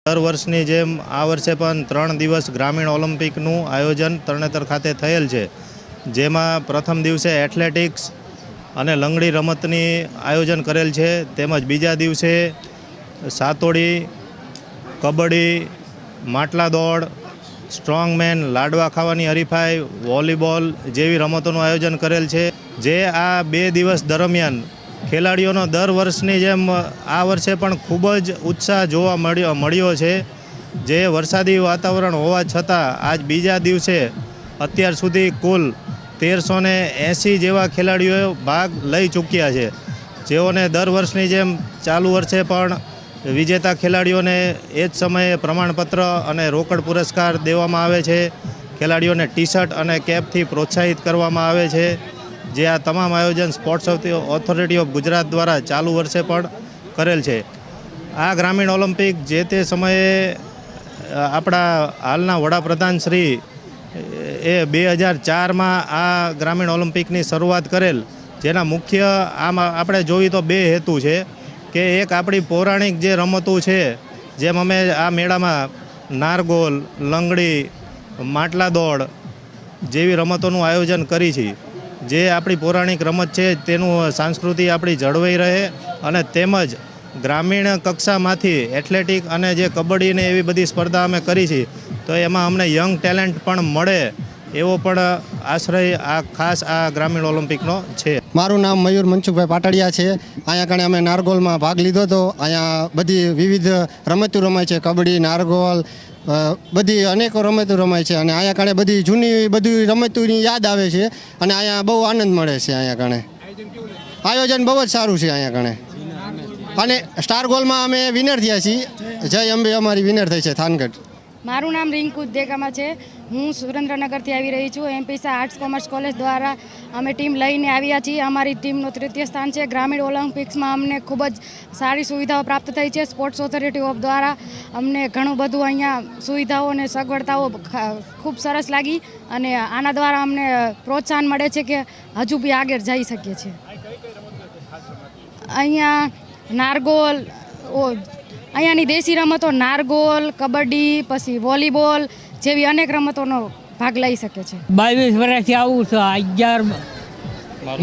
દર વર્ષની જેમ આ વર્ષે પણ 3 દિવસ ગ્રામીણ ઓલિમ્પિકનું આયોજન તરણેતર ખાતે થયેલ છે, જેમાં પ્રથમ દિવસે એથ્લેટિક્સ અને લંગડી રમતની આયોજન કરેલ છે, તેમજ બીજા દિવસે સાતોડી, કબડ્ડી, માટલા દોડ, સ્ટ્રોંગમેન, લાડવા ખાવાની હરીફાઈ, વોલીબોલ જેવી રમતોનું આયોજન કરેલ છે, જે આ 2 દિવસ દરમિયાન ખેલાડીઓનો દર વર્ષની જેમ આ વર્ષે પણ ખૂબ જ ઉત્સાહ જોવા મળ્યો છે, જે વરસાદી વાતાવરણ હોવા છતાં આજ બીજા દિવસે અત્યાર સુધી કુલ 1380 જેવા ખેલાડીઓએ ભાગ લઈ ચૂક્યા છે, જેઓને દર વર્ષની જેમ ચાલુ વર્ષે પણ વિજેતા ખેલાડીઓને એ જ સમયે પ્રમાણપત્ર અને રોકડ પુરસ્કાર દેવામાં આવે છે. ખેલાડીઓને ટી-શર્ટ અને કેપથી પ્રોત્સાહિત કરવામાં આવે છે. જે આ તમામ આયોજન સ્પોર્ટ્સ ઓથોરિટી ઓફ ગુજરાત દ્વારા ચાલુ વર્ષે પણ કરેલ છે. આ ગ્રામીણ ઓલિમ્પિક જે તે સમયે આપણા હાલના વડાપ્રધાન શ્રી એ 2004માં આ ગ્રામીણ ઓલિમ્પિકની શરૂઆત કરેલ, જેના મુખ્ય આમાં આપણે જોઈએ તો 2 હેતુ છે કે એક આપણી પૌરાણિક જે રમતો છે, જેમ અમે આ મેળામાં નારગોલ, લંગડી, માટલા દોડ જેવી રમતોનું આયોજન કરી છે, જે આપણી પૌરાણિક રમત છે તેનું સંસ્કૃતિ આપણી જળવાઈ રહે, અને તેમજ ગ્રામીણ કક્ષામાંથી એથ્લેટિક અને જે કબડ્ડીને એવી બધી સ્પર્ધા અમે કરી છે, તો એમાં અમને યંગ ટેલેન્ટ પણ મળે એવો પણ આશ્રય આ ખાસ આ ગ્રામીણ ઓલિમ્પિકનો છે. મારું નામ મયુર મનસુખભાઈ પાટડિયા છે. અહીંયા કણે અમે નારગોલમાં ભાગ લીધો હતો. અહીંયા બધી વિવિધ રમતો રમાય છે, કબડ્ડી, નારગોલ, બધી અનેકો રમતો રમાય છે, અને અહીંયા કણે બધી જૂની બધી રમતોની યાદ આવે છે, અને અહીંયા બહુ આનંદ મળે છે. અહીંયા કણે આયોજન બહુ જ સારું છે અહીંયા કણે, અને સ્ટાર ગોલમાં અમે વિનર થયા છીએ. જય અંબે અમારી વિનર થઈ છે થાનગઢ. મારું નામ રિંકુ દેગામા છે. હું સુરેન્દ્રનગરથી આવી રહી છું. એમપીસા આર્ટ્સ કોમર્સ કોલેજ દ્વારા અમે ટીમ લઈને આવ્યા છીએ. અમારી ટીમનું 3ય સ્થાન છે. ગ્રામીણ ઓલિમ્પિક્સમાં અમને ખૂબ જ સારી સુવિધાઓ પ્રાપ્ત થઈ છે. સ્પોર્ટ્સ ઓથોરિટી ઓફ દ્વારા અમને ઘણું બધું અહીંયા સુવિધાઓ અને સગવડતાઓ ખૂબ સરસ લાગી, અને આના દ્વારા અમને પ્રોત્સાહન મળે છે કે હજુ બી આગળ જઈ શકીએ છીએ. અહીંયા નારગોલ, અહીંયાની દેશી રમતો નારગોલ, કબડ્ડી, પછી વોલીબોલ જેવી અનેક રમતોનો ભાગ લઈ શકે છે. 22 વર્ષથી આવું છું.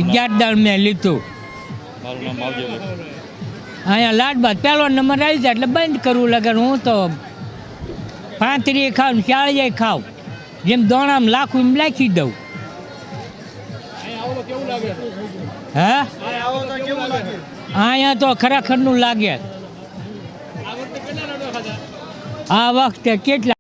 11 દાળ મેં લીધું. અહીંયા લાડબાદ પહેલો નંબર આવી જાય એટલે બંધ કરવું લગન. હું તો 35 ખાઉં, 40 ખાઉં, જેમ દોણામ લાખું એમ લાખી દઉં. હે અહીંયા તો ખરેખરનું લાગે. આ વખતે કેટલા